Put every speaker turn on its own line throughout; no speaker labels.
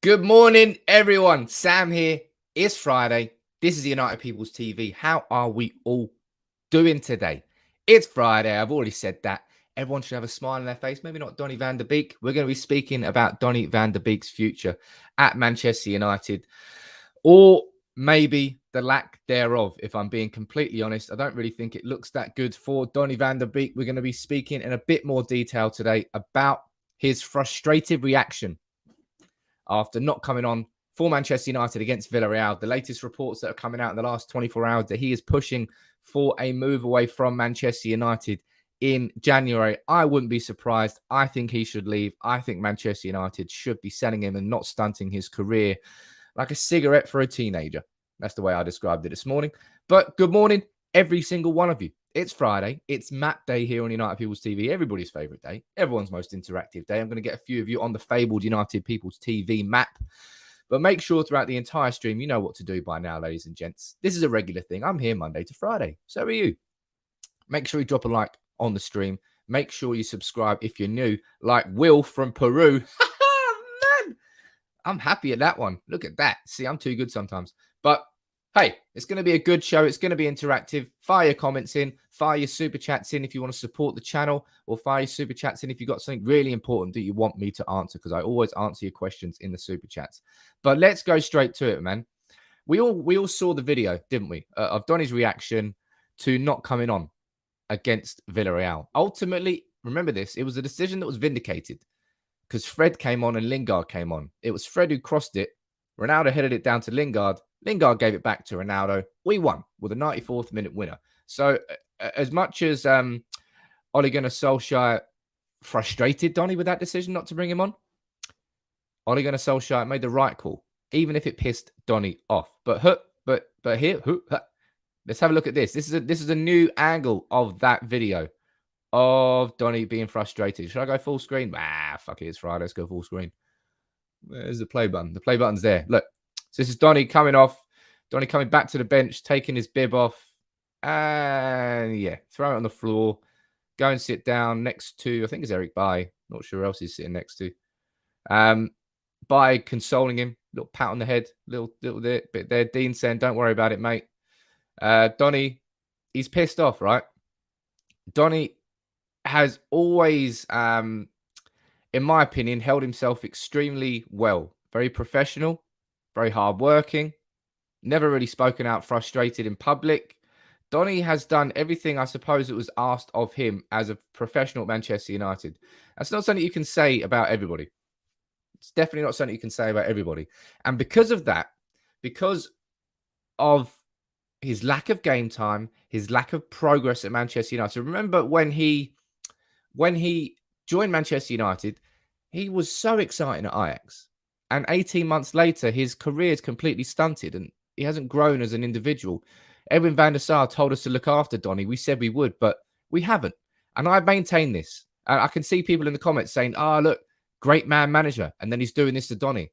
Good morning, everyone. Sam here. It's Friday. This is United People's TV. How are we all doing today? It's Friday. I've already said that. Everyone should have a smile on their face. Maybe not Donny van der Beek. We're going to be speaking about Donny van der Beek's future at Manchester United, or maybe the lack thereof. If I'm being completely honest, I don't really think it looks that good for Donny van der Beek. We're going to be speaking in a bit more detail today about his frustrated reaction after not coming on for Manchester United against Villarreal. The latest reports that are coming out in the last 24 hours that he is pushing for a move away from Manchester United in January. I wouldn't be surprised. I think he should leave. I think Manchester United should be selling him and not stunting his career like a cigarette for a teenager. That's the way I described it this morning. But good morning, every single one of you. It's Friday. It's map day here on United People's TV. Everybody's favorite day. Everyone's most interactive day. I'm going to get a few of you on the fabled United People's TV map. But make sure throughout the entire stream, you know what to do by now, ladies and gents. This is a regular thing. I'm here Monday to Friday. So are you. Make sure you drop a like on the stream. Make sure you subscribe if you're new, like Will from Peru. Man, I'm happy at that one. Look at that. See, I'm too good sometimes. But hey, it's going to be a good show. It's going to be interactive. Fire your comments in. Fire your super chats in if you want to support the channel, or fire your super chats in if you've got something really important that you want me to answer, because I always answer your questions in the super chats. But let's go straight to it, man. We all saw the video, didn't we, of Donny's reaction to not coming on against Villarreal. Ultimately, remember this, it was a decision that was vindicated because Fred came on and Lingard came on. It was Fred who crossed it. Ronaldo headed it down to Lingard. Lingard gave it back to Ronaldo. We won with a 94th minute winner. So as much as Ole Gunnar Solskjaer frustrated Donny with that decision not to bring him on, Ole Gunnar Solskjaer made the right call, even if it pissed Donny off. But here, let's have a look at this. This is a new angle of that video of Donny being frustrated. Should I go full screen? Fuck it, it's Friday. Let's go full screen. Where's the play button? The play button's there. Look. So this is Donny coming off. Donny coming back to the bench, taking his bib off. And yeah, throw it on the floor. Go and sit down next to, I think it's Eric Bailly. Not sure who else he's sitting next to. Bailly consoling him. Little pat on the head. Little bit there. Dean saying, don't worry about it, mate. Donny, he's pissed off, right? Donny has always, in my opinion, held himself extremely well. Very professional. Very hardworking, never really spoken out frustrated in public. Donny has done everything, I suppose, that was asked of him as a professional at Manchester United. That's not something you can say about everybody. It's definitely not something you can say about everybody. And because of that, because of his lack of game time, his lack of progress at Manchester United. Remember when he joined Manchester United, he was so exciting at Ajax. And 18 months later, his career is completely stunted and he hasn't grown as an individual. Edwin van der Sar told us to look after Donny. We said we would, but we haven't. And I maintain this. I can see people in the comments saying, look, great man manager. And then he's doing this to Donny.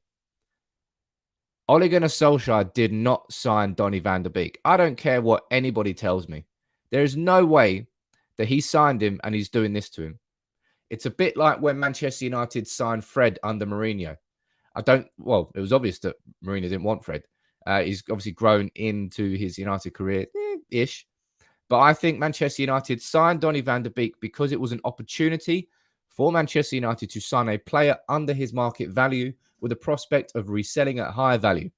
Ole Gunnar Solskjaer did not sign Donny van der Beek. I don't care what anybody tells me. There is no way that he signed him and he's doing this to him. It's a bit like when Manchester United signed Fred under Mourinho. It was obvious that Mourinho didn't want Fred. He's obviously grown into his United career-ish. But I think Manchester United signed Donny van der Beek because it was an opportunity for Manchester United to sign a player under his market value with a prospect of reselling at higher value.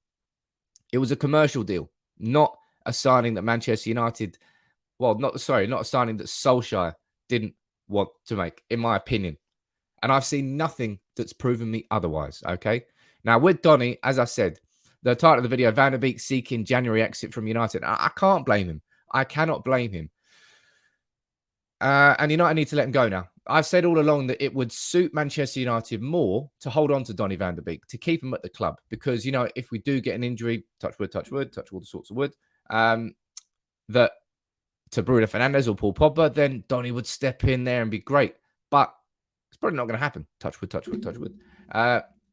It was a commercial deal, not a signing that Manchester United, not a signing that Solskjaer didn't want to make, in my opinion. And I've seen nothing that's proven me otherwise, okay? Now, with Donny, as I said, the title of the video, Van der Beek seeking January exit from United. I can't blame him. I cannot blame him. And United need to let him go now. I've said all along that it would suit Manchester United more to hold on to Donny van der Beek, to keep him at the club. Because, if we do get an injury, touch wood, touch all the sorts of wood, that to Bruno Fernandes or Paul Pogba, then Donny would step in there and be great. But it's probably not going to happen. Touch wood, touch wood, touch wood.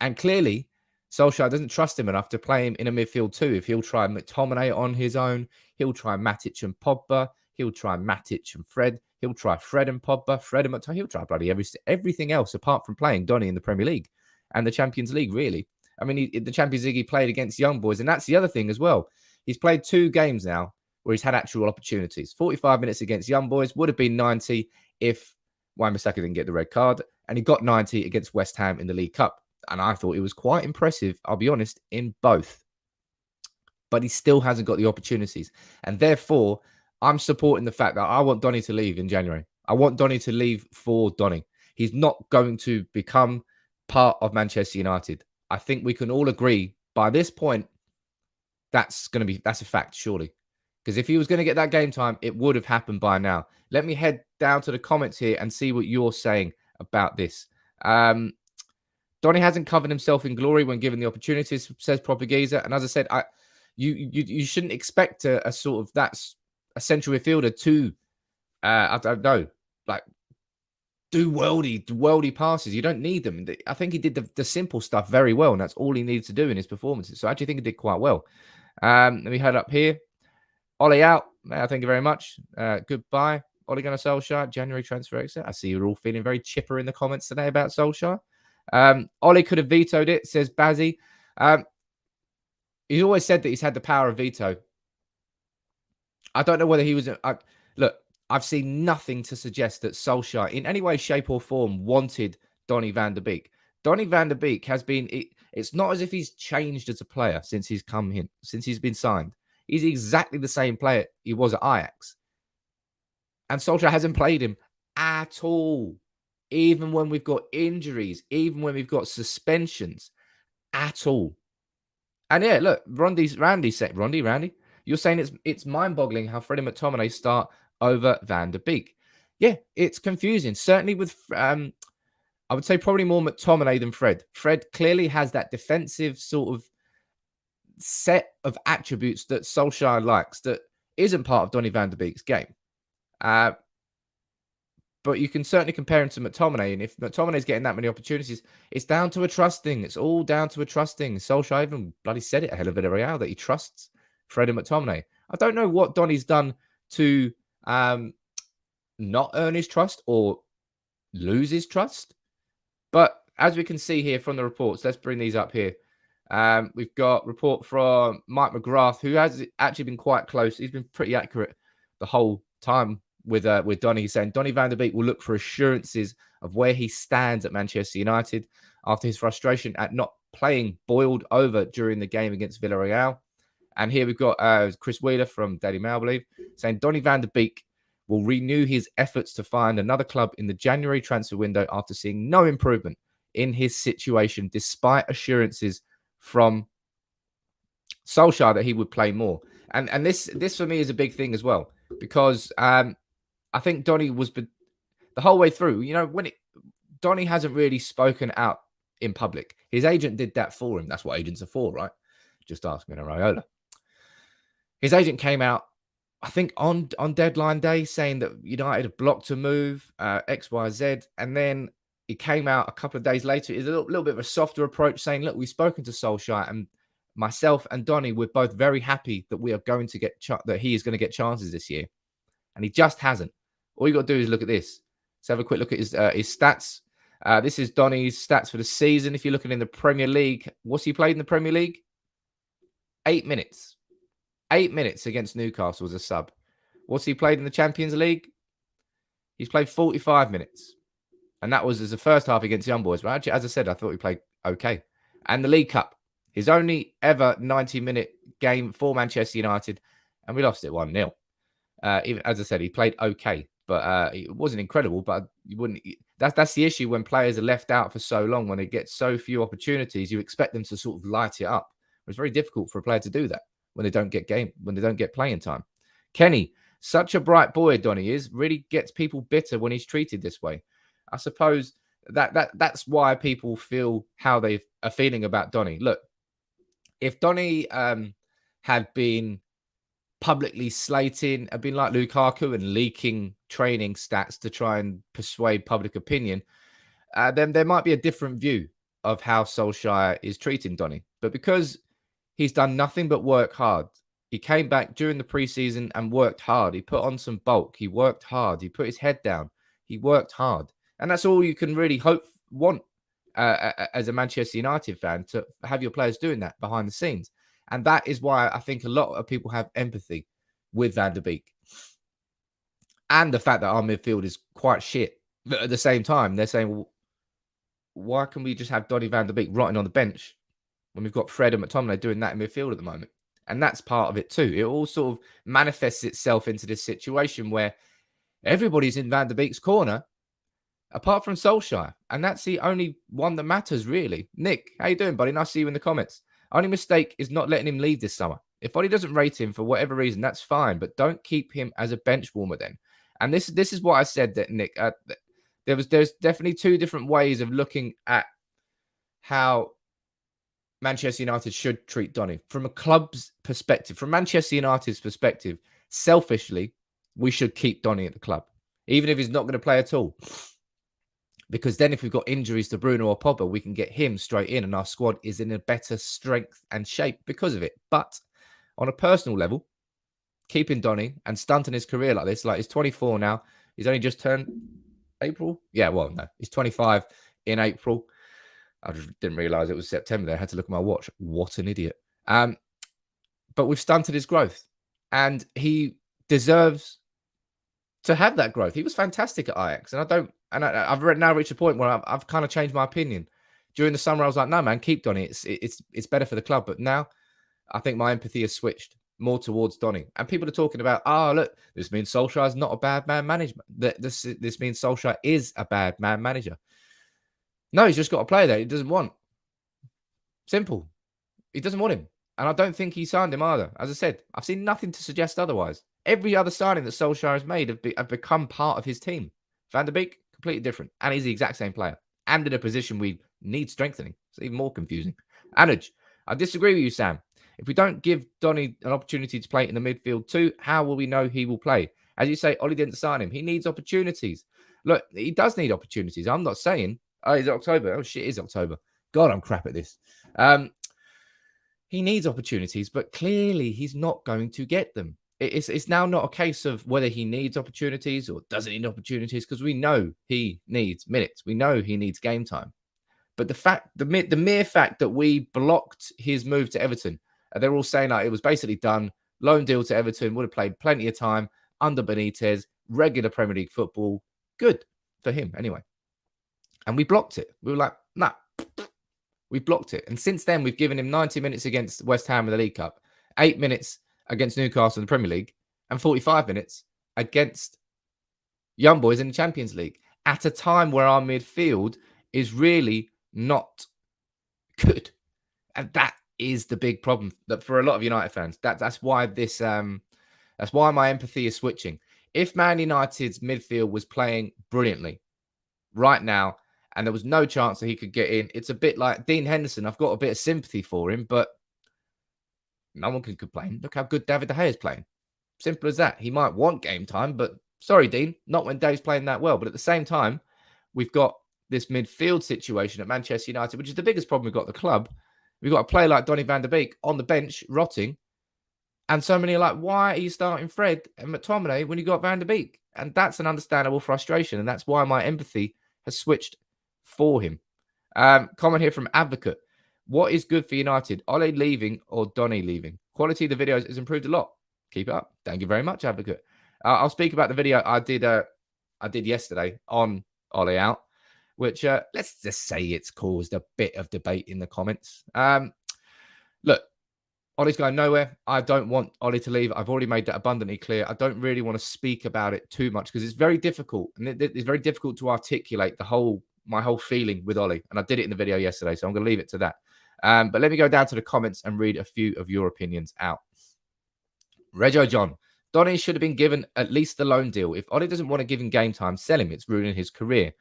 And clearly, Solskjaer doesn't trust him enough to play him in a midfield too. If he'll try McTominay on his own, he'll try Matic and Pogba, he'll try Matic and Fred, he'll try Fred and Pogba, Fred and McTominay, he'll try bloody everything else apart from playing Donny in the Premier League and the Champions League, really. I mean, the Champions League he played against young boys, and that's the other thing as well. He's played 2 games now where he's had actual opportunities. 45 minutes against young boys would have been 90 if Wan-Bissaka didn't get the red card, and he got 90 against West Ham in the League Cup. And I thought it was quite impressive, I'll be honest, in both. But he still hasn't got the opportunities. And therefore, I'm supporting the fact that I want Donny to leave in January. I want Donny to leave for Donny. He's not going to become part of Manchester United. I think we can all agree by this point that's a fact, surely. Because if he was going to get that game time, it would have happened by now. Let me head down to the comments here and see what you're saying about this. Donny hasn't covered himself in glory when given the opportunities, says Propaganda. And as I said, you shouldn't expect a sort of that's a central midfielder to I don't know, like do worldy passes. You don't need them. I think he did the simple stuff very well, and that's all he needed to do in his performances. So I actually think he did quite well. Let me head up here. Ole out. Thank you very much. Goodbye. Ole Gunnar Solskjaer, January transfer exit. I see you're all feeling very chipper in the comments today about Solskjaer. Ole could have vetoed it, says Bazzy. He's always said that he's had the power of veto. I don't know whether he was... look, I've seen nothing to suggest that Solskjaer, in any way, shape or form, wanted Donny van de Beek. Donny van de Beek has been... It's not as if he's changed as a player since he's come in, since he's been signed. He's exactly the same player he was at Ajax. And Solskjaer hasn't played him at all. Even when we've got injuries, even when we've got suspensions, at all. And yeah, look, Randy, you're saying it's mind-boggling how Freddie McTominay start over Van der Beek. Yeah, it's confusing. Certainly with, I would say probably more McTominay than Fred. Fred clearly has that defensive sort of set of attributes that Solskjaer likes that isn't part of Donny van der Beek's game. But you can certainly compare him to McTominay. And if McTominay's getting that many opportunities, it's down to a trust thing. It's all down to a trust thing. Solskjaer even bloody said it ahead of Villarreal that he trusts Fred and McTominay. I don't know what Donny's done to not earn his trust or lose his trust. But as we can see here from the reports, let's bring these up here. We've got report from Mike McGrath, who has actually been quite close. He's been pretty accurate the whole time with Donny. He's saying Donny van der Beek will look for assurances of where he stands at Manchester United after his frustration at not playing boiled over during the game against Villarreal. And here we've got Chris Wheeler from Daily Mail, I believe, saying Donny van der Beek will renew his efforts to find another club in the January transfer window after seeing no improvement in his situation, despite assurances from Solskjaer that he would play more. And this for me is a big thing as well, because I think Donny was the whole way through. You know, Donny hasn't really spoken out in public. His agent did that for him. That's what agents are for, right? Just ask me, Raiola. His agent came out, I think, on deadline day saying that United have blocked a move, X, Y, Z. And then he came out a couple of days later. It's a little bit of a softer approach saying, look, we've spoken to Solskjaer, and myself and Donny, we're both very happy that we are going to get that he is going to get chances this year. And he just hasn't. All you got to do is look at this. Let's have a quick look at his stats. This is Donny's stats for the season. If you're looking in the Premier League, what's he played in the Premier League? 8 minutes. 8 minutes against Newcastle as a sub. What's he played in the Champions League? He's played 45 minutes. And that was as the first half against Young Boys. But actually, as I said, I thought he played okay. And the League Cup, his only ever 90-minute game for Manchester United. And we lost it 1-0. Even as I said, he played okay. But it wasn't incredible. But you wouldn't. That's the issue when players are left out for so long. When they get so few opportunities, you expect them to sort of light it up. It's very difficult for a player to do that when they don't get playing time. Kenny, such a bright boy, Donny is, really gets people bitter when he's treated this way. I suppose that's why people feel how they are feeling about Donny. Look, if Donny had been publicly slating, had been like Lukaku and leaking training stats to try and persuade public opinion, then there might be a different view of how Solskjaer is treating Donny. But because he's done nothing but work hard, he came back during the preseason and worked hard. He put on some bulk. He worked hard. He put his head down. He worked hard. And that's all you can really want as a Manchester United fan, to have your players doing that behind the scenes. And that is why I think a lot of people have empathy with Van der Beek. And the fact that our midfield is quite shit. But at the same time, they're saying, well, why can we just have Donny van der Beek rotting on the bench when we've got Fred and McTominay doing that in midfield at the moment? And that's part of it too. It all sort of manifests itself into this situation where everybody's in Van der Beek's corner, apart from Solskjaer. And that's the only one that matters, really. Nick, how you doing, buddy? Nice to see you in the comments. Only mistake is not letting him leave this summer. If Ollie doesn't rate him for whatever reason, that's fine. But don't keep him as a bench warmer then. And this is what I said, that Nick, there's definitely two different ways of looking at how Manchester United should treat Donny. From a club's perspective, from Manchester United's perspective, selfishly, we should keep Donny at the club, even if he's not going to play at all. Because then if we've got injuries to Bruno or Pogba, we can get him straight in and our squad is in a better strength and shape because of it. But on a personal level, keeping Donny and stunting his career like this, like he's 24 now, he's only just turned April. Yeah, well, no, he's 25 in April. I just didn't realize it was September there. I had to look at my watch. What an idiot. But we've stunted his growth and he deserves to have that growth. He was fantastic at Ajax, and I've now reached a point where I've kind of changed my opinion. During the summer, I was like, no, man, keep Donny. It's better for the club. But now I think my empathy has switched more towards Donny. And people are talking about, look, this means Solskjaer is not a bad man management. This means Solskjaer is a bad man manager. No, he's just got a player that he doesn't want. Simple. He doesn't want him. And I don't think he signed him either. As I said, I've seen nothing to suggest otherwise. Every other signing that Solskjaer has made have become part of his team. Van der Beek, completely different. And he's the exact same player. And in a position we need strengthening. It's even more confusing. Anuj, I disagree with you, Sam. If we don't give Donny an opportunity to play in the midfield too, how will we know he will play? As you say, Ollie didn't sign him. He needs opportunities. Look, he does need opportunities. I'm not saying, is it October? Oh, shit, it is October. God, I'm crap at this. He needs opportunities, but clearly he's not going to get them. It's now not a case of whether he needs opportunities or doesn't need opportunities, because we know he needs minutes. We know he needs game time. But the mere fact that we blocked his move to Everton, they're all saying like it was basically done, loan deal to Everton, would have played plenty of time under Benitez, regular Premier League football, good for him anyway. And we blocked it. We were like, nah, we blocked it. And since then, we've given him 90 minutes against West Ham in the League Cup, 8 minutes against Newcastle in the Premier League, and 45 minutes against Young Boys in the Champions League at a time where our midfield is really not good. And that is the big problem that for a lot of United fans. That's why that's why my empathy is switching. If Man United's midfield was playing brilliantly right now, and there was no chance that he could get in, it's a bit like Dean Henderson. I've got a bit of sympathy for him, but no one can complain. Look how good David De Gea is playing. Simple as that. He might want game time, but sorry, Dean, not when Dave's playing that well. But at the same time, we've got this midfield situation at Manchester United, which is the biggest problem we've got at the club. We've got a player like Donny van der Beek on the bench, rotting. And so many are like, why are you starting Fred and McTominay when you got Van der Beek? And that's an understandable frustration. And that's why my empathy has switched for him. Comment here from Advocate. What is good for United? Ole leaving or Donny leaving? Quality of the videos has improved a lot. Keep it up. Thank you very much, Advocate. I'll speak about the video I did yesterday on Ole out, which let's just say it's caused a bit of debate in the comments. Look, Ole's going nowhere. I don't want Ole to leave. I've already made that abundantly clear. I don't really want to speak about it too much because it's very difficult. And it's very difficult to articulate my whole feeling with Ole. And I did it in the video yesterday, so I'm going to leave it to that. But let me go down to the comments and read a few of your opinions out. Rego John. Donny should have been given at least the loan deal. If Ole doesn't want to give him game time, sell him. It's ruining his career.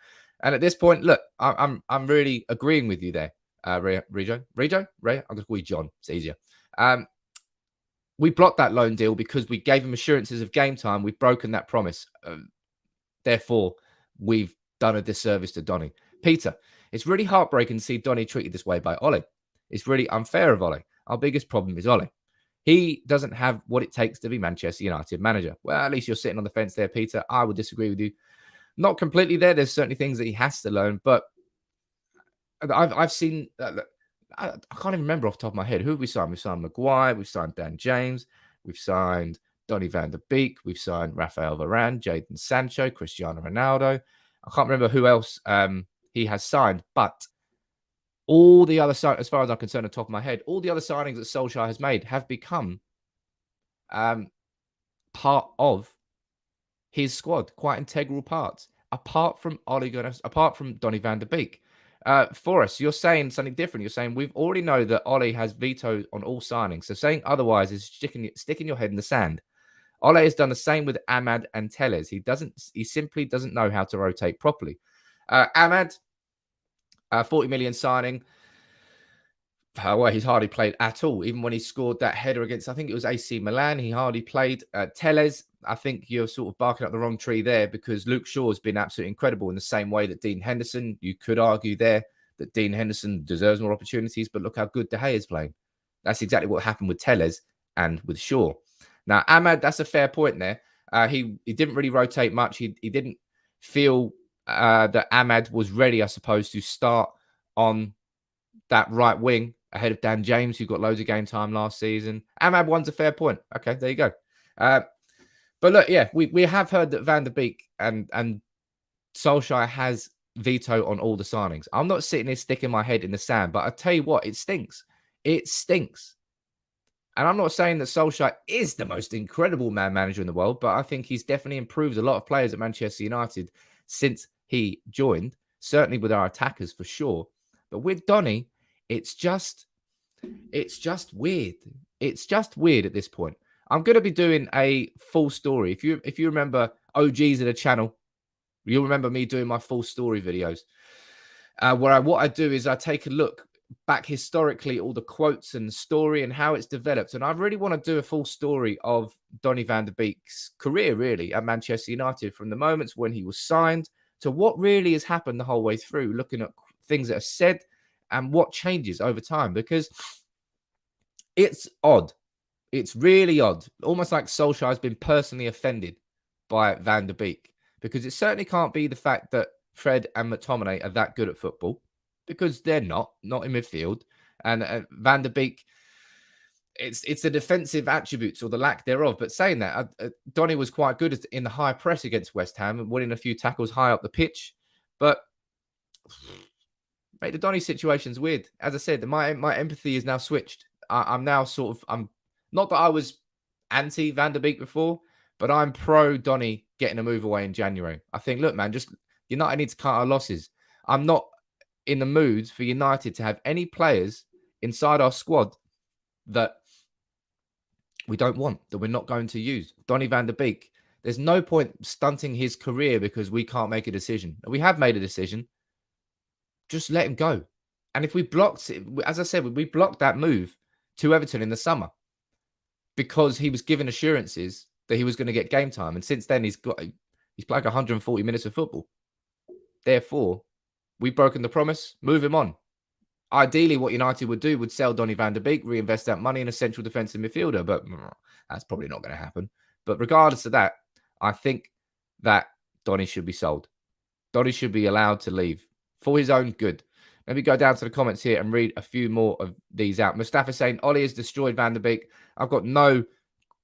And at this point, look, I'm really agreeing with you there, Rego. Ray, I'm going to call you John. It's easier. We blocked that loan deal because we gave him assurances of game time. We've broken that promise. Therefore, we've done a disservice to Donny. Peter, it's really heartbreaking to see Donny treated this way by Ole. It's really unfair of Ole. Our biggest problem is Ole. He doesn't have what it takes to be Manchester United manager. Well, at least you're sitting on the fence there, Peter. I would disagree with you. Not completely there. There's certainly things that he has to learn, but I've seen. I can't even remember off the top of my head who we signed. We signed Maguire. We've signed Dan James. We've signed Donny van der Beek. We've signed Rafael Varane, Jadon Sancho, Cristiano Ronaldo. I can't remember who else he has signed, but all the other, as far as I'm concerned, on the top of my head, all the other signings that Solskjaer has made have become part of his squad, quite integral parts. Apart from Ole Gunnar, apart from Donny van der Beek. For us, you're saying something different. You're saying we've already know that Ole has vetoed on all signings. So saying otherwise is sticking your head in the sand. Ole has done the same with Ahmad and Telles. He simply doesn't know how to rotate properly. Ahmad, 40 million signing. Well, he's hardly played at all. Even when he scored that header against, I think it was AC Milan, he hardly played. Telles, I think you're sort of barking up the wrong tree there, because Luke Shaw has been absolutely incredible in the same way that Dean Henderson. You could argue there that Dean Henderson deserves more opportunities, but look how good De Gea is playing. That's exactly what happened with Telles and with Shaw. Now, Ahmad, that's a fair point there. He didn't really rotate much. He didn't feel that Ahmad was ready, I suppose, to start on that right wing ahead of Dan James, who got loads of game time last season. Ahmad one's a fair point. Okay, there you go. But look, yeah, we have heard that Van der Beek and Solskjaer has veto on all the signings. I'm not sitting here sticking my head in the sand, but I tell you what, it stinks. It stinks. And I'm not saying that Solskjaer is the most incredible manager in the world, but I think he's definitely improved a lot of players at Manchester United since he joined, certainly with our attackers for sure. But with Donny, it's just weird. It's just weird at this point. I'm going to be doing a full story. If you remember OGs of the channel, you'll remember me doing my full story videos. What I do is I take a look back historically, all the quotes and the story and how it's developed. And I really want to do a full story of Donny van der Beek's career, really, at Manchester United, from the moments when he was signed to what really has happened the whole way through, looking at things that are said and what changes over time, because it's odd. It's really odd. Almost like Solskjaer has been personally offended by Van der Beek, because it certainly can't be the fact that Fred and McTominay are that good at football, because they're not in midfield. And Van der Beek, it's the defensive attributes or the lack thereof. But saying that, Donny was quite good in the high press against West Ham and winning a few tackles high up the pitch. But mate, the Donny situation's weird. As I said, my empathy is now switched. I'm now I'm not that I was anti Van der Beek before, but I'm pro Donny getting a move away in January. I think, look, man, just United need to cut our losses. I'm not in the mood for United to have any players inside our squad that we don't want, that we're not going to use. Donny van der Beek, there's no point stunting his career because we can't make a decision. We have made a decision. Just let him go. And if we blocked it, as I said, we blocked that move to Everton in the summer because he was given assurances that he was going to get game time. And since then, he's played 140 minutes of football. Therefore, we've broken the promise, move him on. Ideally, what United would do would sell Donny van der Beek, reinvest that money in a central defensive midfielder, but that's probably not going to happen. But regardless of that, I think that Donny should be sold. Donny should be allowed to leave for his own good. Let me go down to the comments here and read a few more of these out. Mustafa saying, Ole has destroyed Van der Beek. I've got no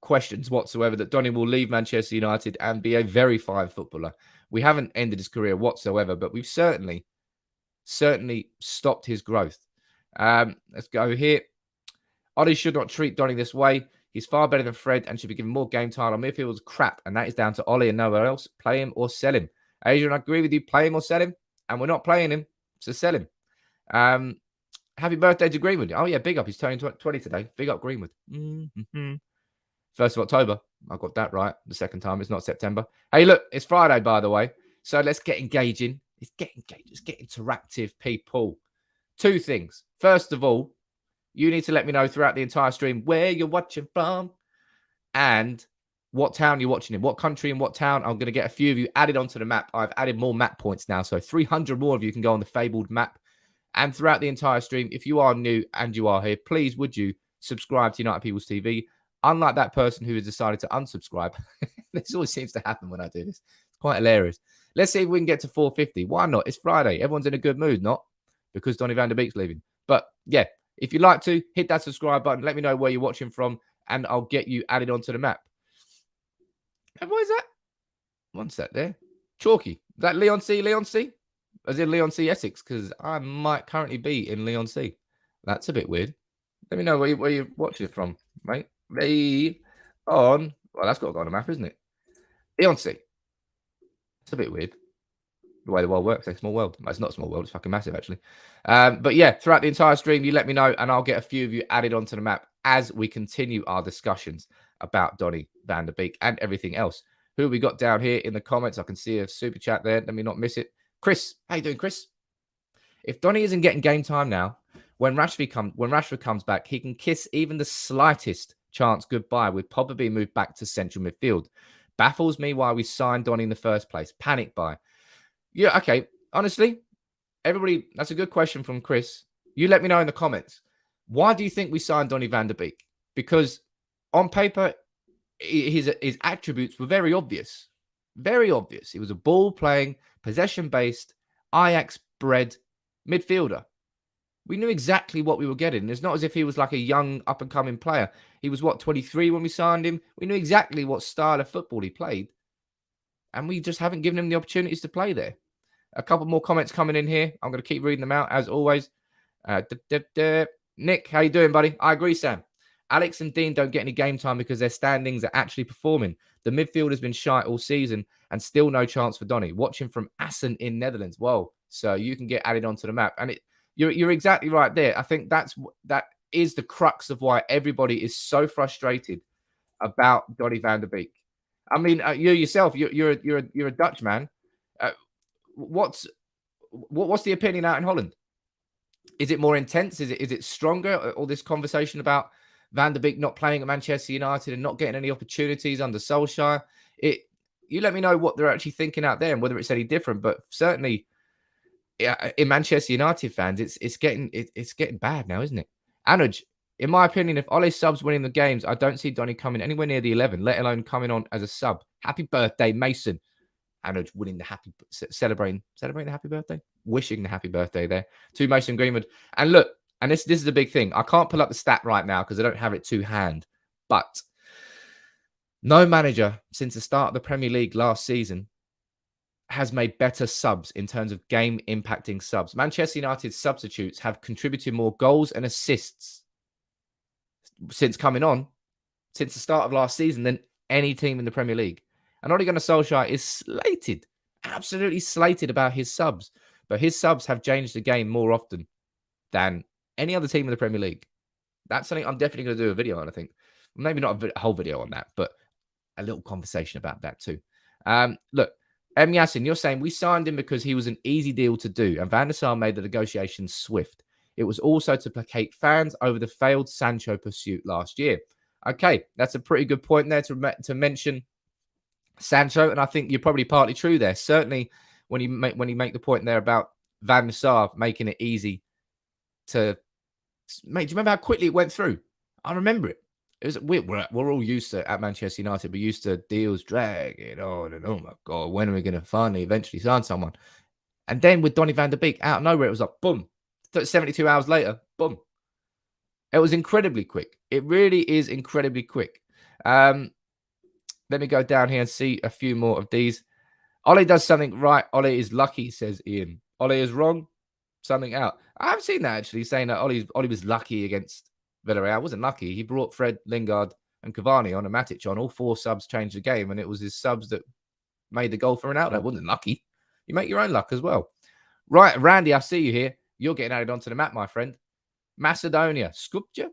questions whatsoever that Donny will leave Manchester United and be a very fine footballer. We haven't ended his career whatsoever, but we've certainly stopped his growth. Let's go here. Ole should not treat Donny this way. He's far better than Fred and should be given more game time. On midfield's crap, and that is down to Ole and nowhere else. Play him or sell him. Adrian, I agree with you. Play him or sell him, and we're not playing him, so sell him. Happy birthday to Greenwood. Oh, yeah, big up. He's turning 20 today. Big up, Greenwood. 1st of October. I got that right the second time. It's not September. Hey, look, it's Friday, by the way. So let's get engaging. Let's get interactive, people. 2 things. First of all, you need to let me know throughout the entire stream where you're watching from and what town you're watching in, what country and what town. I'm going to get a few of you added onto the map. I've added more map points now, so 300 more of you can go on the fabled map. And throughout the entire stream, if you are new and you are here, please would you subscribe to United People's TV? Unlike that person who has decided to unsubscribe. This always seems to happen when I do this. It's quite hilarious. Let's see if we can get to 450. Why not? It's Friday. Everyone's in a good mood, not? because Donny van der Beek's leaving. But yeah, if you'd like to, hit that subscribe button. Let me know where you're watching from, and I'll get you added onto the map. And what is that? One sec there. Chalky. Is that Leon C? Leon C? As in Leon C Essex? Because I might currently be in Leon C. That's a bit weird. Let me know where you're watching it from, mate. Well, that's got to go on the map, isn't it? Leon C. It's a bit weird. The way the world works, a small world. It's not a small world, it's fucking massive, actually. But yeah, throughout the entire stream, you let me know, and I'll get a few of you added onto the map as we continue our discussions about Donny van der Beek and everything else. Who we got down here in the comments? I can see a super chat there. Let me not miss it. Chris, how you doing, Chris? If Donny isn't getting game time now, when Rashford comes back, he can kiss even the slightest chance goodbye with Pogba being moved back to central midfield. Baffles me why we signed Donny in the first place. Panic buy. Yeah, okay. Honestly, everybody, that's a good question from Chris. You let me know in the comments. Why do you think we signed Donny van der Beek? Because on paper, his attributes were very obvious. Very obvious. He was a ball-playing, possession-based, Ajax-bred midfielder. We knew exactly what we were getting. It's not as if he was like a young, up-and-coming player. He was, 23 when we signed him? We knew exactly what style of football he played. And we just haven't given him the opportunities to play there. A couple more comments coming in here. I'm going to keep reading them out, as always. Nick, how you doing, buddy? I agree, Sam. Alex and Dean don't get any game time because their standings are actually performing. The midfield has been shite all season and still no chance for Donny. Watching from Assen in Netherlands. Whoa. So you can get added onto the map. And you're exactly right there. I think that is the crux of why everybody is so frustrated about Donny van der Beek. I mean, you yourself, you're a Dutch man. What's the opinion out in Holland? Is it more intense? Is it stronger? All this conversation about Van der Beek not playing at Manchester United and not getting any opportunities under Solskjaer. You let me know what they're actually thinking out there and whether it's any different. But certainly, in Manchester United fans, it's getting bad now, isn't it? Anuj, in my opinion, if Ole subs winning the games, I don't see Donny coming anywhere near the 11, let alone coming on as a sub. Happy birthday, Mason. Anuj winning celebrating the happy birthday, wishing the happy birthday there to Mason Greenwood. And look, and this is the big thing. I can't pull up the stat right now because I don't have it to hand. But no manager since the start of the Premier League last season has made better subs in terms of game impacting subs. Manchester United's substitutes have contributed more goals and assists since the start of last season than any team in the Premier League. And Ole Gunnar Solskjaer is absolutely slated about his subs. But his subs have changed the game more often than any other team in the Premier League. That's something I'm definitely going to do a video on, I think. Maybe not a whole video on that, but a little conversation about that too. Look, M. Yassin, you're saying we signed him because he was an easy deal to do, and Van der Sar made the negotiations swift. It was also to placate fans over the failed Sancho pursuit last year. Okay, that's a pretty good point there to mention Sancho, and I think you're probably partly true there. Certainly, when you make the point there about Van der Sar making it easy to, mate. Do you remember how quickly it went through? I remember it. We're all used to at Manchester United. We're used to deals dragging on, and oh my god, when are we going to finally eventually sign someone? And then with Donny van der Beek, out of nowhere, it was like boom. 72 hours later, boom. It was incredibly quick. It really is incredibly quick. Let me go down here and see a few more of these. Ole does something right. Ole is lucky, says Ian. Ole is wrong. Something out. I haven't seen that actually, saying that Ole was lucky against Villarreal. Wasn't lucky. He brought Fred, Lingard, and Cavani on, and Matic on. All four subs changed the game, and it was his subs that made the goal for Ronaldo. That wasn't lucky. You make your own luck as well. Right, Randy, I see you here. You're getting added onto the map, my friend. Macedonia. Skopje.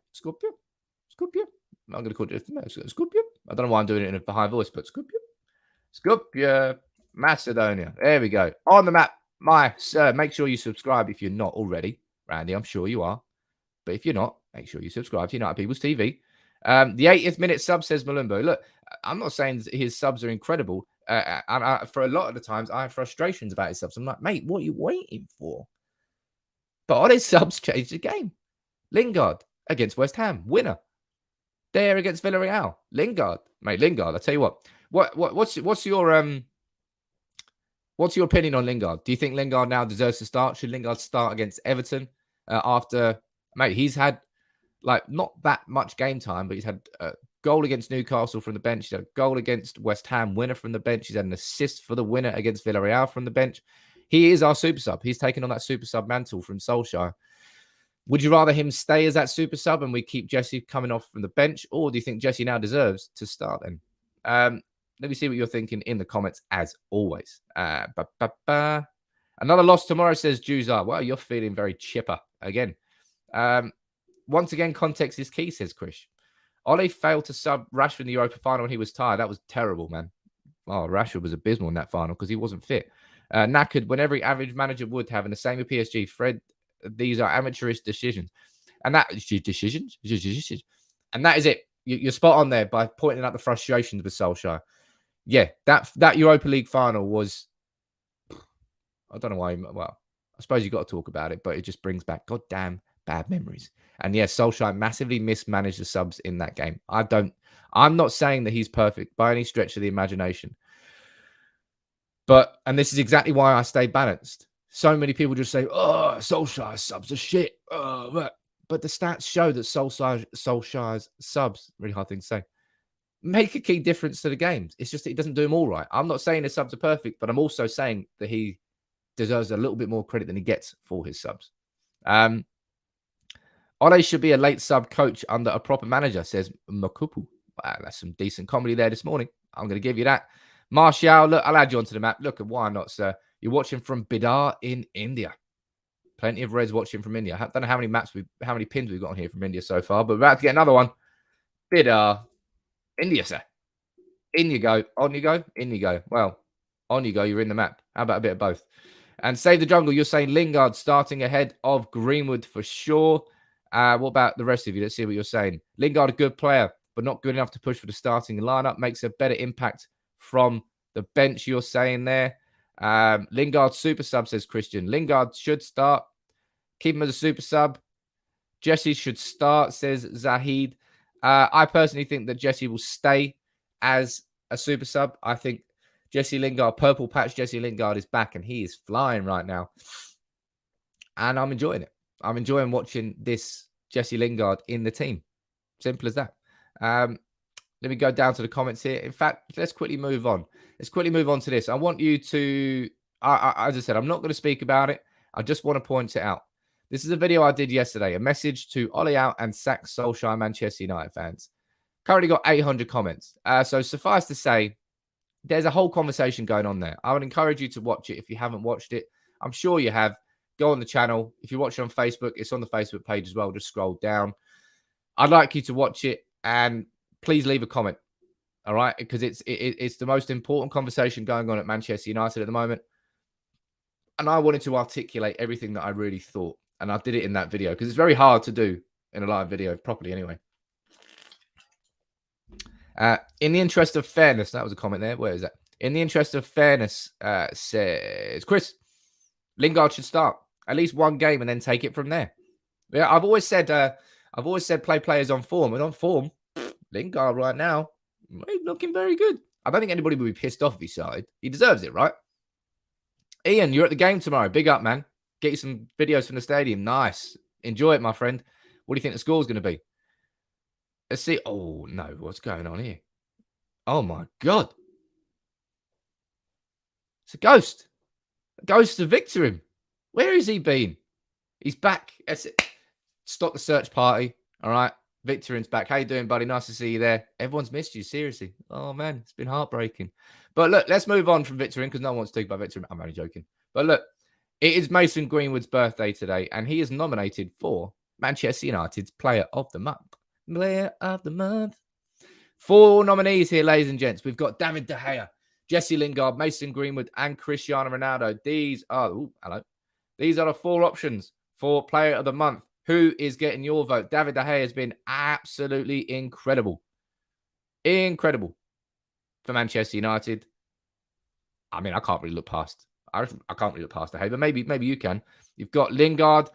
I'm going to call it Skopje. I don't know why I'm doing it in a high voice, but Skopje. Macedonia. There we go. On the map, my sir. Make sure you subscribe if you're not already. Randy, I'm sure you are. But if you're not, make sure you subscribe to United People's TV. The 80th minute sub, says Malumbo. Look, I'm not saying his subs are incredible. And for a lot of the times, I have frustrations about his subs. I'm like, mate, what are you waiting for? But all his subs changed the game. Lingard against West Ham, winner. There against Villarreal, Lingard, mate. Lingard. I tell you what. What's your What's your opinion on Lingard? Do you think Lingard now deserves to start? Should Lingard start against Everton after, mate, he's had like not that much game time, but he's had a goal against Newcastle from the bench. He's had a goal against West Ham, winner from the bench. He's had an assist for the winner against Villarreal from the bench. He is our super sub. He's taken on that super sub mantle from Solskjaer. Would you rather him stay as that super sub and we keep Jesse coming off from the bench, or do you think Jesse now deserves to start then? Let me see what you're thinking in the comments, as always. Another loss tomorrow, says Juzar. Well, you're feeling very chipper again. Once again, context is key, says Chris. Ole failed to sub Rashford in the Europa final when he was tired. That was terrible, man. Oh, Rashford was abysmal in that final because he wasn't fit. Knackered when every average manager would have, and the same with PSG. Fred, these are amateurish decisions. And that decisions. And that is it. You're spot on there by pointing out the frustrations with Solskjaer. Yeah, that Europa League final was, I don't know why. Well, I suppose you got to talk about it, but it just brings back goddamn bad memories. And yes, Solskjaer massively mismanaged the subs in that game. I'm not saying that he's perfect by any stretch of the imagination. And this is exactly why I stay balanced. So many people just say, oh, Solskjaer subs are shit. But the stats show that Solskjaer's subs, really hard thing to say, make a key difference to the games. It's just that he doesn't do them all right. I'm not saying his subs are perfect, but I'm also saying that he deserves a little bit more credit than he gets for his subs. Ole should be a late sub coach under a proper manager, says Makupu. Wow, that's some decent comedy there this morning. I'm going to give you that. Martial, look, I'll add you onto the map. Look, why not, sir? You're watching from Bidar in India. Plenty of Reds watching from India. I don't know how many pins we've got on here from India so far, but we're about to get another one. Bidar, India, sir. In you go. On you go. In you go. Well, on you go. You're in the map. How about a bit of both? And Save the Jungle, you're saying Lingard starting ahead of Greenwood for sure. What about the rest of you? Let's see what you're saying. Lingard, a good player, but not good enough to push for the starting lineup. Makes a better impact from the bench, you're saying there. Lingard super sub, says Christian. Lingard should start. Keep him as a super sub. Jesse should start, says Zahid. I personally think that Jesse will stay as a super sub. I think Jesse Lingard, purple patch Jesse Lingard is back and he is flying right now. And I'm enjoying it. I'm enjoying watching this Jesse Lingard in the team. Simple as that. Let me go down to the comments here. In fact, let's quickly move on. Let's quickly move on to this. I want you to, as I said, I'm not going to speak about it. I just want to point it out. This is a video I did yesterday, a message to Ole out and sack Solskjaer Manchester United fans. Currently got 800 comments. So suffice to say, there's a whole conversation going on there. I would encourage you to watch it if you haven't watched it. I'm sure you have. Go on the channel. If you watch it on Facebook, it's on the Facebook page as well. Just scroll down. I'd like you to watch it and please leave a comment. All right? Because it's the most important conversation going on at Manchester United at the moment. And I wanted to articulate everything that I really thought. And I did it in that video because it's very hard to do in a live video properly anyway. In the interest of fairness, that was a comment there. Where is that? In the interest of fairness, says Chris, Lingard should start at least one game and then take it from there. Yeah, I've always said play players on form. And on form, Lingard right now, he's looking very good. I don't think anybody would be pissed off if he started. He deserves it, right? Ian, you're at the game tomorrow. Big up, man. Get you some videos from the stadium. Nice. Enjoy it, my friend. What do you think the score's going to be? Let's see. Oh, no. What's going on here? Oh, my God. It's a ghost. A ghost of Victor. Where has he been? He's back. That's it. Stop the search party. All right. Victorin's back. How you doing, buddy? Nice to see you there. Everyone's missed you. Seriously. Oh, man. It's been heartbreaking. But look, let's move on from Victorin because no one wants to talk about Victorin. I'm only joking. But look, it is Mason Greenwood's birthday today, and he is nominated for Manchester United's Player of the Month. Player of the Month. 4 nominees here, ladies and gents. We've got David De Gea, Jesse Lingard, Mason Greenwood, and Cristiano Ronaldo. These are the 4 options for Player of the Month. Who is getting your vote? David De Gea has been absolutely incredible. Incredible for Manchester United. I mean, I can't really look past. I can't really look past De Gea, but maybe you can. You've got Lingard,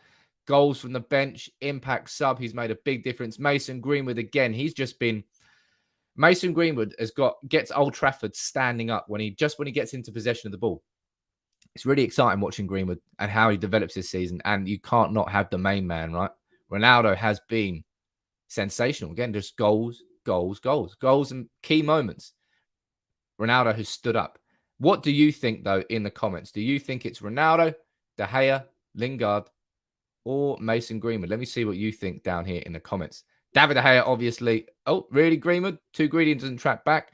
goals from the bench, impact sub. He's made a big difference. Mason Greenwood again. He's just been. Mason Greenwood gets Old Trafford standing up when he gets into possession of the ball. it's really exciting watching Greenwood and how he develops this season. And you can't not have the main man, right? Ronaldo has been sensational. Again, just goals, and key moments. Ronaldo has stood up. What do you think, though, in the comments? Do you think it's Ronaldo, De Gea, Lingard, or Mason Greenwood? Let me see what you think down here in the comments. David De Gea, obviously. Oh, really, Greenwood? Too greedy and doesn't track back.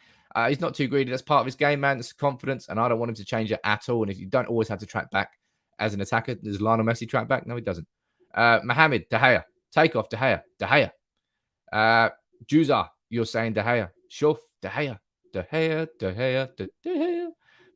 He's not too greedy. That's part of his game, man. That's confidence, and I don't want him to change it at all. And if you don't always have to track back as an attacker, does Lionel Messi track back? No, he doesn't. Mohamed, De Gea. Take off, De Gea. De Gea. Juzar, you're saying De Gea. Shuf, De Gea. De Gea, De Gea, De Gea.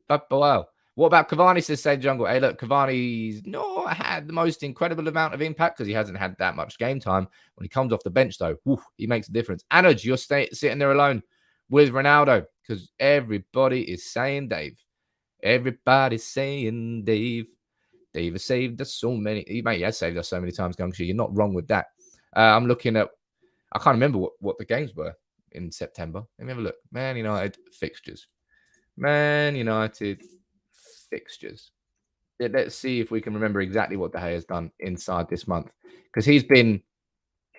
But wow. What about Cavani, says Sage Jungle? Hey, look, Cavani's not had the most incredible amount of impact because he hasn't had that much game time. When he comes off the bench, though, he makes a difference. Anuj, you're sitting there alone with Ronaldo because everybody is saying Dave. Everybody's saying Dave. Dave has saved us so many. He has saved us so many times, Gungshu. You're not wrong with that. I'm looking at, I can't remember what the games were in September. Let me have a look. Man United fixtures. Man United fixtures. Let's see if we can remember exactly what De Gea has done inside this month. Because he's been,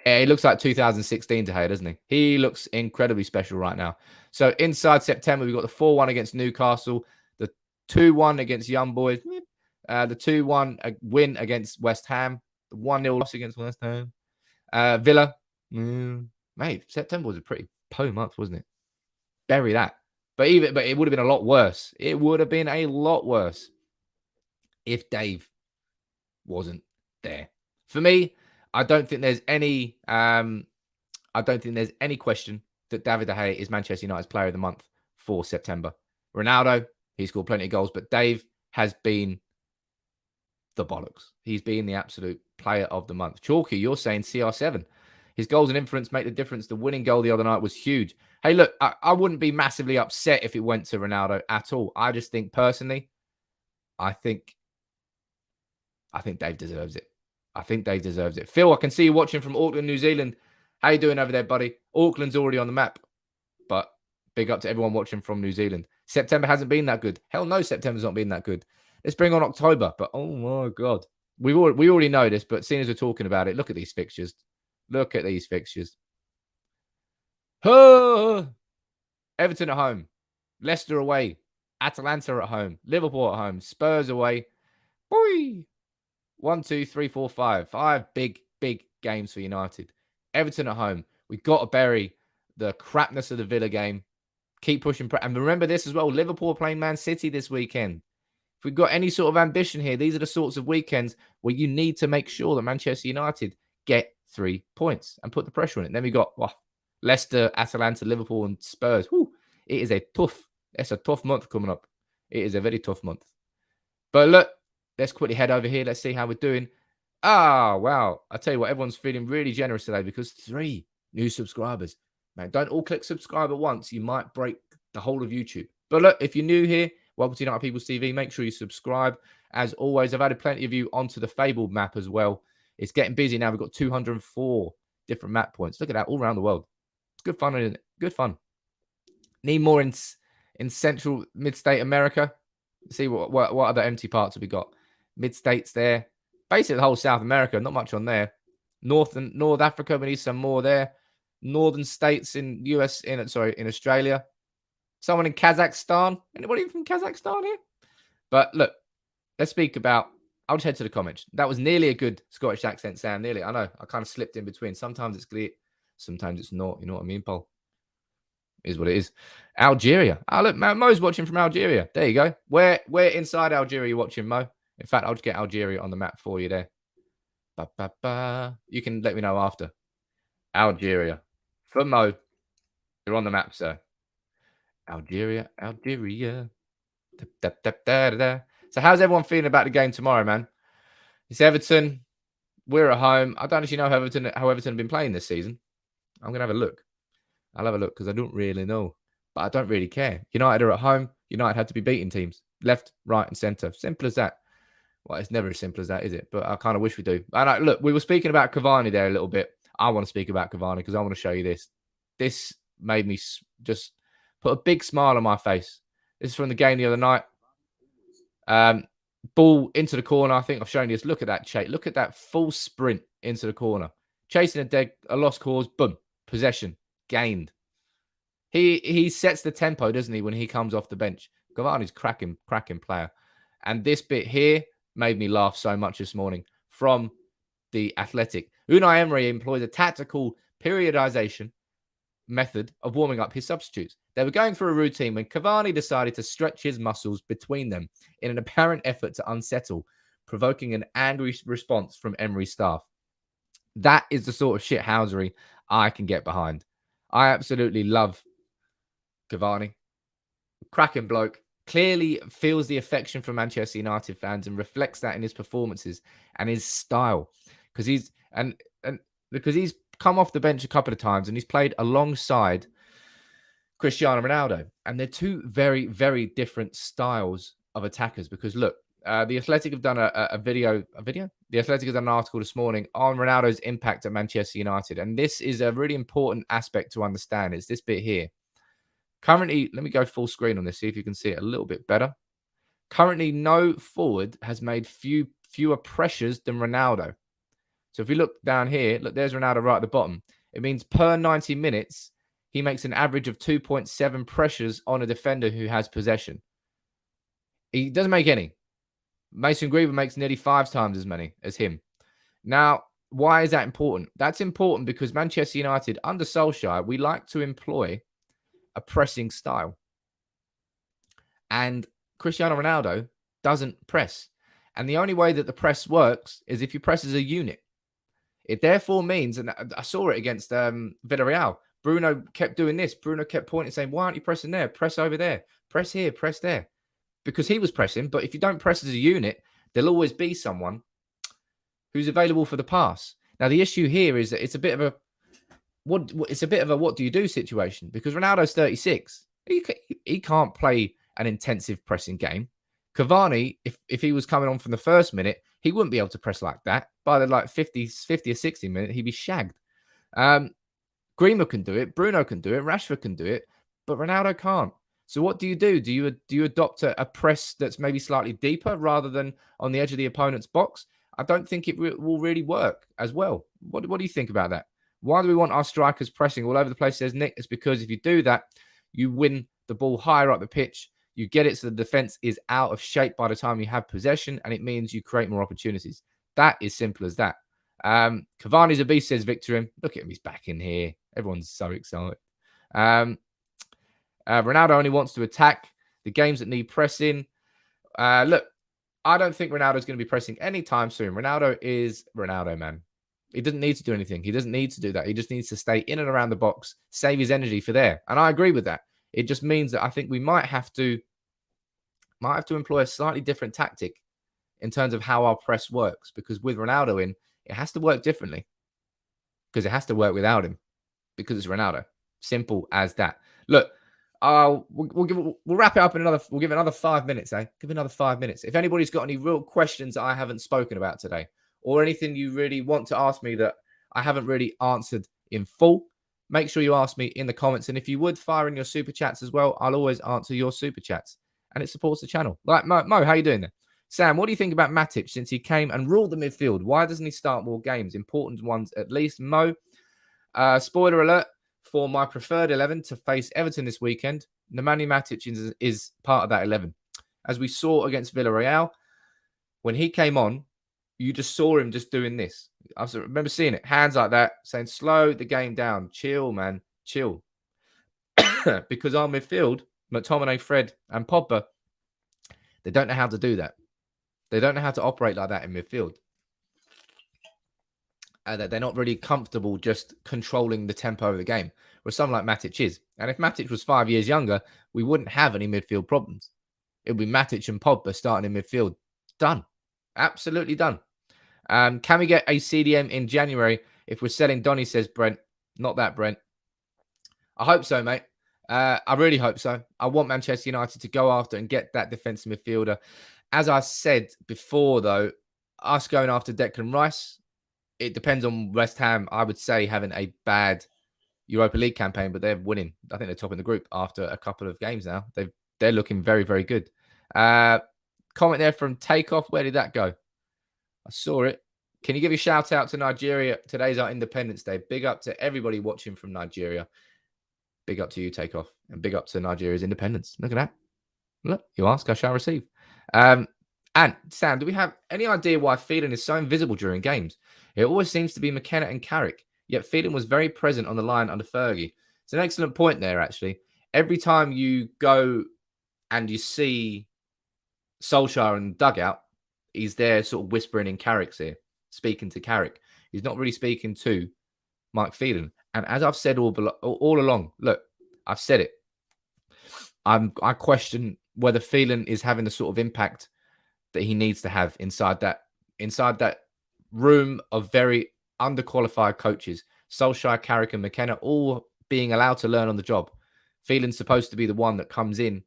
he looks like 2016 De Gea, doesn't he? He looks incredibly special right now. So inside September, we've got the 4-1 against Newcastle, the 2-1 against Young Boys, the 2-1 win against West Ham, the 1-0 loss against West Ham. Villa, mate, September was a pretty po month, wasn't it? Bury that. But it would have been a lot worse. It would have been a lot worse if Dave wasn't there. For me, I don't think there's any question that David De Gea is Manchester United's player of the month for September. Ronaldo, he scored plenty of goals, but Dave has been the bollocks. He's been the absolute player of the month. Chalky, you're saying CR7. His goals and influence make the difference. The winning goal the other night was huge. Hey, look, I wouldn't be massively upset if it went to Ronaldo at all. I just think personally, I think Dave deserves it. I think Dave deserves it. Phil, I can see you watching from Auckland, New Zealand. How you doing over there, buddy? Auckland's already on the map, but big up to everyone watching from New Zealand. September hasn't been that good. Hell no, September's not been that good. Let's bring on October, but oh my God. We already know this, but seeing as we're talking about it, look at these fixtures. Look at these fixtures. Everton at home. Leicester away. Atalanta at home. Liverpool at home. Spurs away. Boy. 1, 2, 3, 4, 5. 5 big games for United. Everton at home. We've got to bury the crapness of the Villa game. Keep pushing. And remember this as well. Liverpool are playing Man City this weekend. If we've got any sort of ambition here, these are the sorts of weekends where you need to make sure that Manchester United get 3 points and put the pressure on it. Then we got Leicester, Atalanta, Liverpool, and Spurs. It's a tough month coming up. It is a very tough month. But look, let's quickly head over here. Let's see how we're doing. Wow. I tell you what, everyone's feeling really generous today because 3 new subscribers. Man, don't all click subscribe at once. You might break the whole of YouTube. But look, if you're new here, welcome to United People's TV. Make sure you subscribe. As always, I've added plenty of you onto the Fabled map as well. It's getting busy now. We've got 204 different map points. Look at that, all around the world. It's good fun, isn't it? Good fun. Need more in Central Mid-State America. Let's see what other empty parts have we got. Mid-States there. Basically the whole South America. Not much on there. North Africa. We need some more there. Northern states in in Australia. Someone in Kazakhstan. Anybody from Kazakhstan here? But look, let's speak about. I'll just head to the comments. That was nearly a good Scottish accent, Sam. Nearly. I know. I kind of slipped in between. Sometimes it's clear. Sometimes it's not. You know what I mean, Paul? Is what it is. Algeria. Look, Mo's watching from Algeria. There you go. Where inside Algeria are you watching, Mo? In fact, I'll just get Algeria on the map for you there. You can let me know after. Algeria. For Mo, you're on the map, sir. Algeria. So how's everyone feeling about the game tomorrow, man? It's Everton. We're at home. I don't actually know how Everton have been playing this season. I'm going to have a look. I'll have a look because I don't really know. But I don't really care. United are at home. United had to be beating teams. Left, right, and centre. Simple as that. Well, it's never as simple as that, is it? But I kind of wish we do. And look, we were speaking about Cavani there a little bit. I want to speak about Cavani because I want to show you this. This made me just put a big smile on my face. This is from the game the other night. Ball into the corner. I think I've shown you this. Look at that chase. Look at that full sprint into the corner. Chasing a lost cause. Boom. Possession. Gained. He sets the tempo, doesn't he, when he comes off the bench. Cavani's cracking player. And this bit here made me laugh so much this morning from the Athletic. Unai Emery employs a tactical periodization method of warming up his substitutes. They were going through a routine when Cavani decided to stretch his muscles between them in an apparent effort to unsettle, provoking an angry response from Emery's staff. That is the sort of shithousery I can get behind. I absolutely love Cavani. Cracking bloke. Clearly feels the affection from Manchester United fans and reflects that in his performances and his style. Because he's come off the bench a couple of times and he's played alongside Cristiano Ronaldo. And they're two very, very different styles of attackers. Because look, the Athletic have done a video. The Athletic have done an article this morning on Ronaldo's impact at Manchester United. And this is a really important aspect to understand. It's this bit here. Currently, let me go full screen on this, see if you can see it a little bit better. Currently, no forward has made fewer pressures than Ronaldo. So if we look down here, look, there's Ronaldo right at the bottom. It means per 90 minutes, he makes an average of 2.7 pressures on a defender who has possession. He doesn't make any. Mason Greenwood makes nearly 5 times as many as him. Now, why is that important? That's important because Manchester United, under Solskjaer, we like to employ a pressing style. And Cristiano Ronaldo doesn't press. And the only way that the press works is if you press as a unit. It therefore means, and I saw it against Villarreal, Bruno kept doing this. Bruno kept pointing, saying, why aren't you pressing there? Press over there. Press here, press there. Because he was pressing. But if you don't press as a unit, there'll always be someone who's available for the pass. Now, the issue here is that it's a bit of a what do you do situation, because Ronaldo's 36. He can't play an intensive pressing game. Cavani, if he was coming on from the first minute, he wouldn't be able to press like that. By the 50 or 60 minute, he'd be shagged. Greenwood can do it. Bruno can do it. Rashford can do it. But Ronaldo can't. So what do you do? Do you adopt a press that's maybe slightly deeper rather than on the edge of the opponent's box? I don't think it will really work as well. What do you think about that? Why do we want our strikers pressing all over the place? Says Nick. It's because if you do that, you win the ball higher up the pitch. You get it so the defense is out of shape by the time you have possession, and it means you create more opportunities. That is simple as that. Cavani's a beast, says Victor. Look at him. He's back in here. Everyone's so excited. Ronaldo only wants to attack the games that need pressing. Look, I don't think Ronaldo's going to be pressing anytime soon. Ronaldo is Ronaldo, man. He doesn't need to do anything. He doesn't need to do that. He just needs to stay in and around the box, save his energy for there. And I agree with that. It just means that I think we might have to employ a slightly different tactic in terms of how our press works. Because with Ronaldo in, it has to work differently. Because it has to work without him. Because it's Ronaldo. Simple as that. Look, we'll wrap it up in we'll give it another 5 minutes, eh? Give it another 5 minutes. If anybody's got any real questions that I haven't spoken about today, or anything you really want to ask me that I haven't really answered in full, make sure you ask me in the comments. And if you would, fire in your super chats as well. I'll always answer your super chats. And it supports the channel. Like Mo, how you doing there? Sam, what do you think about Matic since he came and ruled the midfield? Why doesn't he start more games? Important ones at least. Mo, spoiler alert for my preferred 11 to face Everton this weekend. Nemanja Matic is part of that 11. As we saw against Villarreal, when he came on, you just saw him just doing this. I remember seeing it. Hands like that, saying, slow the game down. Chill, man. Chill. Because our midfield, McTominay, Fred, and Pogba, they don't know how to do that. They don't know how to operate like that in midfield. They're not really comfortable just controlling the tempo of the game, where someone like Matic is. And if Matic was 5 years younger, we wouldn't have any midfield problems. It would be Matic and Pogba starting in midfield. Done. Absolutely done. Can we get a CDM in January if we're selling Donny, says Brent. Not that, Brent. I hope so, mate. I really hope so. I want Manchester United to go after and get that defensive midfielder. As I said before, though, us going after Declan Rice, it depends on West Ham, I would say, having a bad Europa League campaign, but they're winning. I think they're top in the group after a couple of games now. They're looking very, very good. comment there from Takeoff. Where did that go? I saw it. Can you give a shout out to Nigeria? Today's our Independence Day. Big up to everybody watching from Nigeria. Big up to you, Takeoff. And big up to Nigeria's independence. Look at that. Look, you ask, I shall receive. And Sam, do we have any idea why Phelan is so invisible during games? It always seems to be McKenna and Carrick, yet Phelan was very present on the line under Fergie. It's an excellent point there, actually. Every time you go and you see Solskjaer in the dugout, he's there sort of whispering in Carrick's ear, speaking to Carrick. He's not really speaking to Mike Phelan. And as I've said all along, look, I've said it. I question whether Phelan is having the sort of impact that he needs to have inside that room of very underqualified coaches. Solskjaer, Carrick, and McKenna all being allowed to learn on the job. Phelan's supposed to be the one that comes in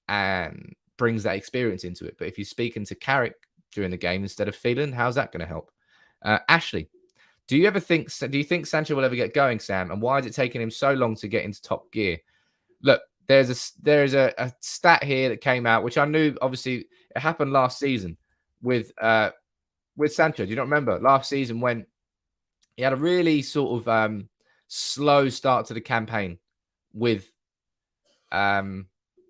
and brings that experience into it. But if you're speaking to Carrick during the game instead of Phelan, how's that going to help? Ashley, do you think Sancho will ever get going, Sam? And why is it taking him so long to get into top gear? Look, there's a stat here that came out, which I knew, obviously, it happened last season with Sancho. Do you not remember last season when he had a really sort of slow start to the campaign with Borussia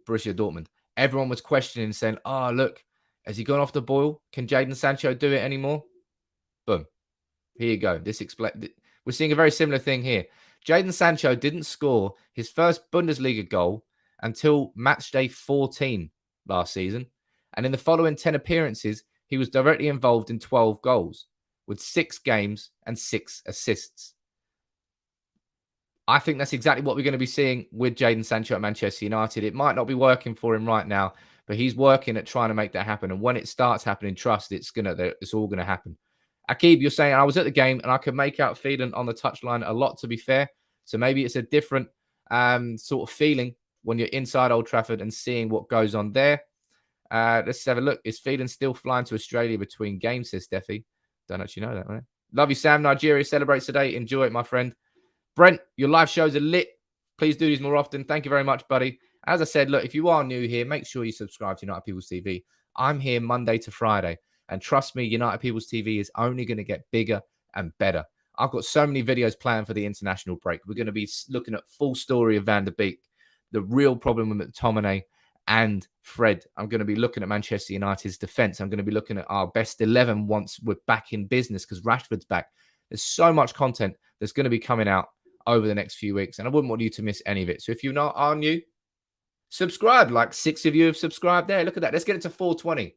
Dortmund? Everyone was questioning, saying, "Oh, look, has he gone off the boil? Can Jadon Sancho do it anymore?" Boom. Here you go. We're seeing a very similar thing here. Jadon Sancho didn't score his first Bundesliga goal until match day 14 last season. And in the following 10 appearances, he was directly involved in 12 goals with 6 games and 6 assists. I think that's exactly what we're going to be seeing with Jadon Sancho at Manchester United. It might not be working for him right now, but he's working at trying to make that happen. And when it starts happening, trust it's all going to happen. Akib, you're saying I was at the game and I could make out Phelan on the touchline a lot, to be fair. So maybe it's a different sort of feeling when you're inside Old Trafford and seeing what goes on there. Let's have a look. Is Phelan still flying to Australia between games, says Steffi. Don't actually know that, right? Love you, Sam. Nigeria celebrates today. Enjoy it, my friend. Brent, your live shows are lit. Please do these more often. Thank you very much, buddy. As I said, look, if you are new here, make sure you subscribe to United People's TV. I'm here Monday to Friday. And trust me, United People's TV is only going to get bigger and better. I've got so many videos planned for the international break. We're going to be looking at full story of Van der Beek, the real problem with McTominay and Fred. I'm going to be looking at Manchester United's defence. I'm going to be looking at our best 11 once we're back in business because Rashford's back. There's so much content that's going to be coming out over the next few weeks, and I wouldn't want you to miss any of it. So if you are new, subscribe. Like 6 of you have subscribed there. Look at that. Let's get it to 420.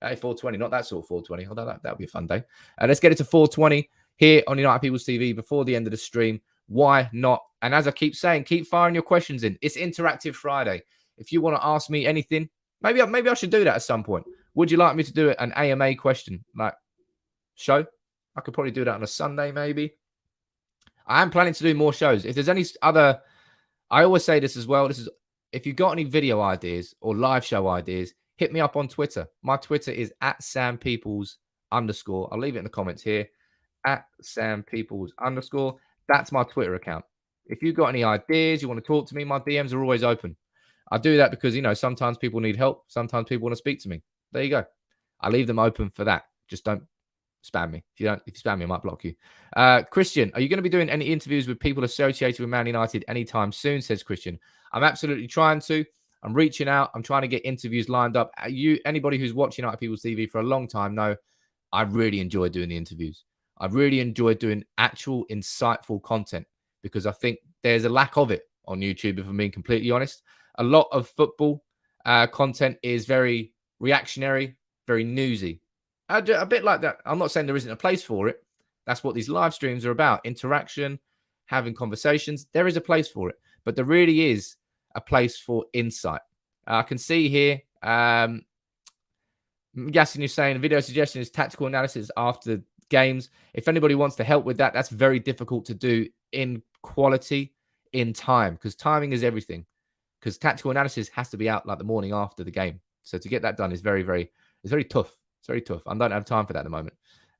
Hey, 420, not that sort of 420. Although that would be a fun day. Let's get it to 420 here on United People's TV before the end of the stream. Why not? And as I keep saying, keep firing your questions in. It's Interactive Friday. If you want to ask me anything, maybe I should do that at some point. Would you like me to do an AMA question like show? I could probably do that on a Sunday, maybe. I am planning to do more shows. If there's any other, I always say this as well. If you've got any video ideas or live show ideas, hit me up on Twitter. My Twitter is @SamPeoples_. I'll leave it in the comments here. @SamPeoples_. That's my Twitter account. If you've got any ideas, you want to talk to me, my DMs are always open. I do that because, sometimes people need help. Sometimes people want to speak to me. There you go. I leave them open for that. Just don't spam me. If you spam me, I might block you. Christian, are you going to be doing any interviews with people associated with Man United anytime soon, says Christian. I'm absolutely trying to. I'm reaching out. I'm trying to get interviews lined up. Anybody who's watching United People's TV for a long time know I really enjoy doing the interviews. I really enjoy doing actual insightful content because I think there's a lack of it on YouTube, if I'm being completely honest. A lot of football content is very reactionary, very newsy. A bit like that. I'm not saying there isn't a place for it. That's what these live streams are about. Interaction, having conversations. There is a place for it. But there really is a place for insight. I can see here, Yasin, you're saying video suggestion is tactical analysis after games. If anybody wants to help with that, that's very difficult to do in quality, in time, because timing is everything. Because tactical analysis has to be out like the morning after the game. So to get that done is very, very, it's very tough. It's very tough. I don't have time for that at the moment.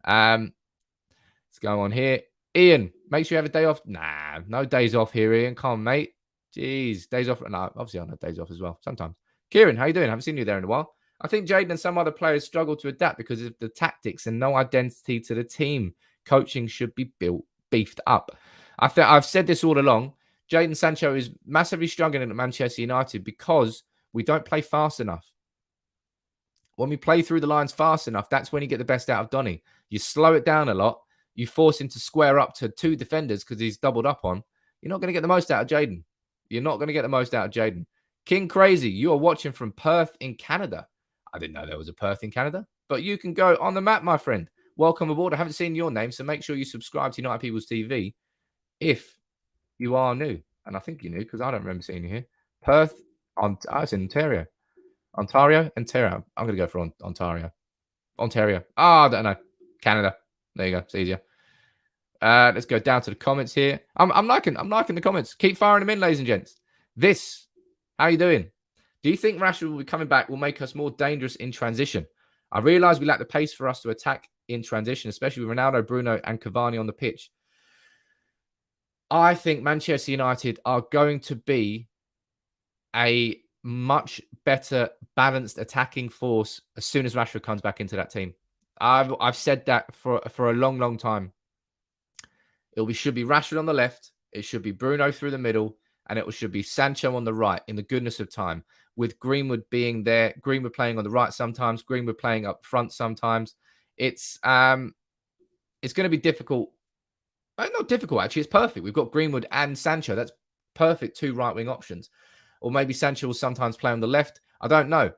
Let's go on here. Ian, make sure you have a day off. Nah, no days off here, Ian. Come on, mate. Jeez, days off. No, obviously I have days off as well sometimes. Kieran, how you doing? I haven't seen you there in a while. I think Jaden and some other players struggle to adapt because of the tactics and no identity to the team. Coaching should be beefed up. I've said this all along. Jaden Sancho is massively struggling at Manchester United because we don't play fast enough. When we play through the lines fast enough, that's when you get the best out of Donny. You slow it down a lot. You force him to square up to 2 defenders because he's doubled up on. You're not going to get the most out of Jaden. You're not going to get the most out of Jaden. King Crazy, you are watching from Perth in Canada. I didn't know there was a Perth in Canada, but you can go on the map, my friend. Welcome aboard. I haven't seen your name, so make sure you subscribe to United People's TV if you are new. And I think you're new because I don't remember seeing you here. Perth, it's in Ontario. Ontario? Ontario. I'm going to go for Ontario. Ontario. I don't know. Canada. There you go. It's easier. Let's go down to the comments here. I'm liking the comments. Keep firing them in, ladies and gents. How you doing? Do you think Rashford will be coming back will make us more dangerous in transition? I realise we lack the pace for us to attack in transition, especially with Ronaldo, Bruno, and Cavani on the pitch. I think Manchester United are going to be a much better balanced attacking force as soon as Rashford comes back into that team. I've said that for a long, long time. Should be Rashford on the left. It should be Bruno through the middle. And it should be Sancho on the right in the goodness of time. With Greenwood being there. Greenwood playing on the right sometimes. Greenwood playing up front sometimes. It's going to be difficult. Not difficult, actually. It's perfect. We've got Greenwood and Sancho. That's perfect 2 right-wing options. Or maybe Sancho will sometimes play on the left. I don't know.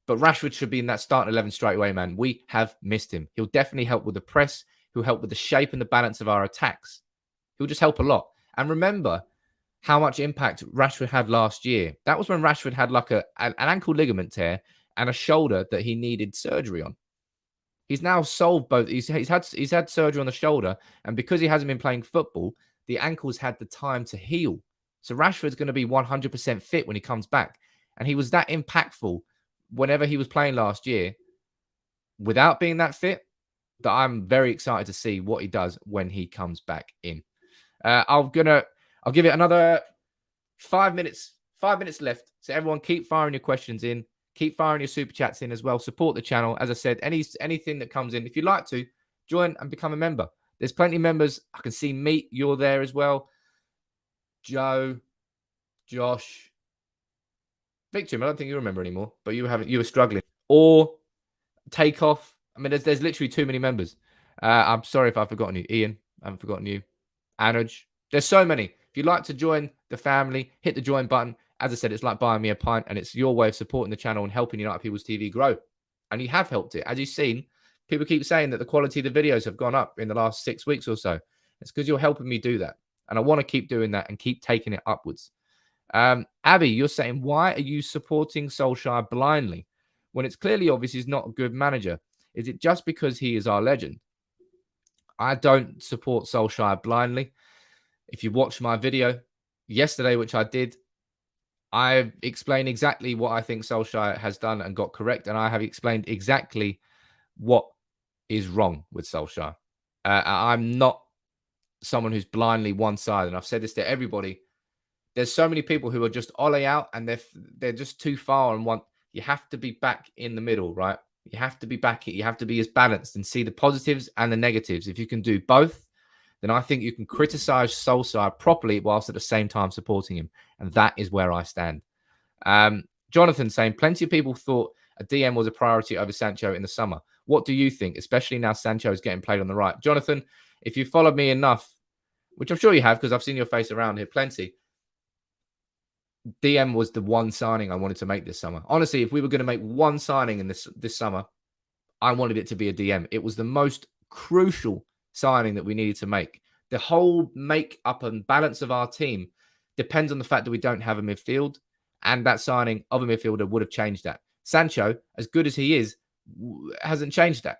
But Rashford should be in that starting 11 straight away, man. We have missed him. He'll definitely help with the press. He'll help with the shape and the balance of our attacks. He'll just help a lot. And remember how much impact Rashford had last year. That was when Rashford had like an ankle ligament tear and a shoulder that he needed surgery on. He's now solved both. He's had surgery on the shoulder, and because he hasn't been playing football, the ankle's had the time to heal. So Rashford's going to be 100% fit when he comes back. And he was that impactful whenever he was playing last year without being that fit that I'm very excited to see what he does when he comes back in. I'll give it another 5 minutes. 5 minutes left. So everyone keep firing your questions in. Keep firing your super chats in as well. Support the channel. As I said, anything that comes in, if you'd like to, join and become a member. There's plenty of members. I can see Meat, you're there as well. Joe, Josh, Victor, I don't think you remember anymore, but you were struggling. Or Takeoff. I mean, there's literally too many members. I'm sorry if I've forgotten you. Ian, I haven't forgotten you. Anuj. There's so many. If you'd like to join the family, hit the join button. As I said, it's like buying me a pint, and it's your way of supporting the channel and helping United People's TV grow. And you have helped it. As you've seen, people keep saying that the quality of the videos have gone up in the last 6 weeks or so. It's because you're helping me do that. And I want to keep doing that and keep taking it upwards. Abby, you're saying, why are you supporting Solskjaer blindly when it's clearly obvious he's not a good manager? Is it just because he is our legend? I don't support Solskjaer blindly. If you watched my video yesterday, which I did, I explained exactly what I think Solskjaer has done and got correct, and I have explained exactly what is wrong with Solskjaer. I'm not someone who's blindly one-sided, and I've said this to everybody. There's so many people who are just Ole out, and they're just too far and want. You have to be back in the middle, right? You have to be back. You have to be as balanced and see the positives and the negatives. If you can do both, then I think you can criticize Solskjaer properly whilst at the same time supporting him. And that is where I stand. Jonathan saying, plenty of people thought a DM was a priority over Sancho in the summer. What do you think, especially now Sancho is getting played on the right? Jonathan, if you followed me enough, which I'm sure you have because I've seen your face around here plenty, DM was the one signing I wanted to make this summer. Honestly, if we were going to make one signing in this summer, I wanted it to be a DM. It was the most crucial signing that we needed to make. The whole make-up and balance of our team depends on the fact that we don't have a midfield, and that signing of a midfielder would have changed that. Sancho, as good as he is, hasn't changed that.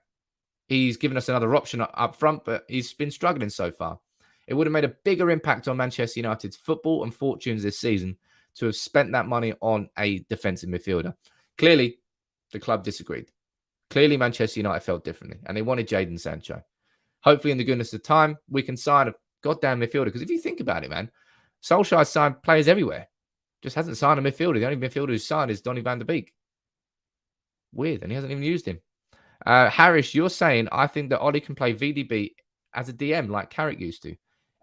He's given us another option up front, but he's been struggling so far. It would have made a bigger impact on Manchester United's football and fortunes this season to have spent that money on a defensive midfielder. Clearly, the club disagreed. Clearly, Manchester United felt differently, and they wanted Jadon Sancho. Hopefully, in the goodness of time, we can sign a goddamn midfielder. Because if you think about it, man, Solskjaer signed players everywhere. Just hasn't signed a midfielder. The only midfielder who's signed is Donny van der Beek. Weird. And he hasn't even used him. Harris, you're saying, I think that Ole can play VDB as a DM like Carrick used to.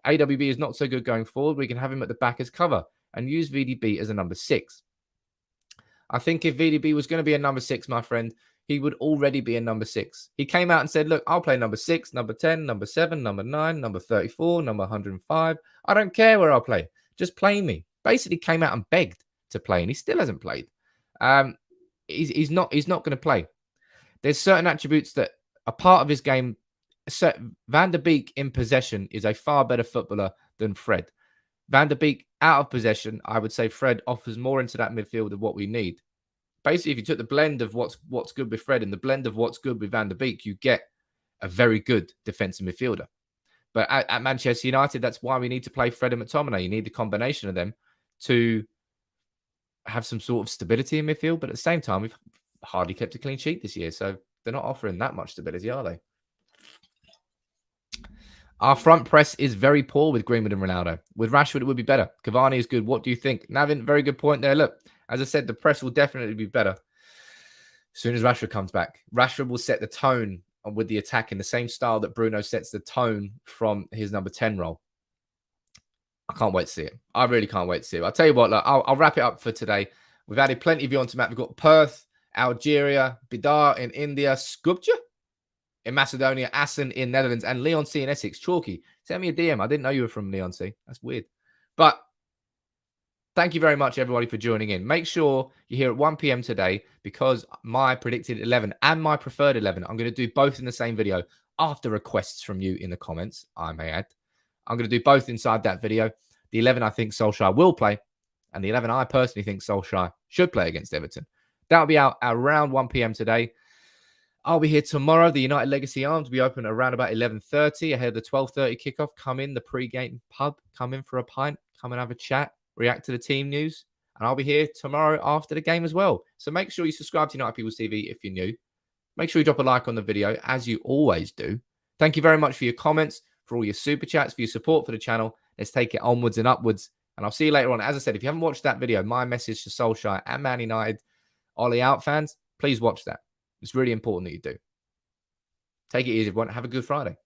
AWB is not so good going forward. We can have him at the back as cover and use VDB as a number 6. I think if VDB was going to be a number 6, my friend, he would already be a number 6. He came out and said, look, I'll play number 6, number 10, number 7, number 9, number 34, number 105. I don't care where I'll play. Just play me. Basically came out and begged to play, and he still hasn't played. He's not going to play. There's certain attributes that are part of his game. Van der Beek in possession is a far better footballer than Fred. Van der Beek out of possession, I would say Fred offers more into that midfield of what we need. Basically, if you took the blend of what's good with Fred and the blend of what's good with Van der Beek, you get a very good defensive midfielder. But at Manchester United, that's why we need to play Fred and McTominay. You need the combination of them to have some sort of stability in midfield. But at the same time, we've hardly kept a clean sheet this year, so they're not offering that much stability, are they? Our front press is very poor with Greenwood and Ronaldo. With Rashford, it would be better. Cavani is good. What do you think? Navin, very good point there. Look, as I said, the press will definitely be better as soon as Rashford comes back. Rashford will set the tone with the attack in the same style that Bruno sets the tone from his number 10 role. I can't wait to see it. I really can't wait to see it. I'll tell you what, look, I'll wrap it up for today. We've added plenty of you onto map. We've got Perth, Algeria, Bidar in India, Skopje in Macedonia, Assen in Netherlands, and Leon C in Essex. Chalky, send me a DM. I didn't know you were from Leon C. That's weird. But thank you very much, everybody, for joining in. Make sure you're here at 1 p.m. today because my predicted 11 and my preferred 11, I'm going to do both in the same video after requests from you in the comments, I may add. I'm going to do both inside that video. The 11 I think Solskjaer will play, and the 11 I personally think Solskjaer should play against Everton. That'll be out around 1 p.m. today. I'll be here tomorrow. The United Legacy Arms will be open around about 11:30 ahead of the 12:30 kickoff. Come in the pre-game pub. Come in for a pint. Come and have a chat. React to the team news. And I'll be here tomorrow after the game as well. So make sure you subscribe to United People's TV if you're new. Make sure you drop a like on the video, as you always do. Thank you very much for your comments, for all your super chats, for your support for the channel. Let's take it onwards and upwards. And I'll see you later on. As I said, if you haven't watched that video, my message to Solskjaer and Man United, Ollie out fans, please watch that. It's really important that you do. Take it easy, everyone. Have a good Friday.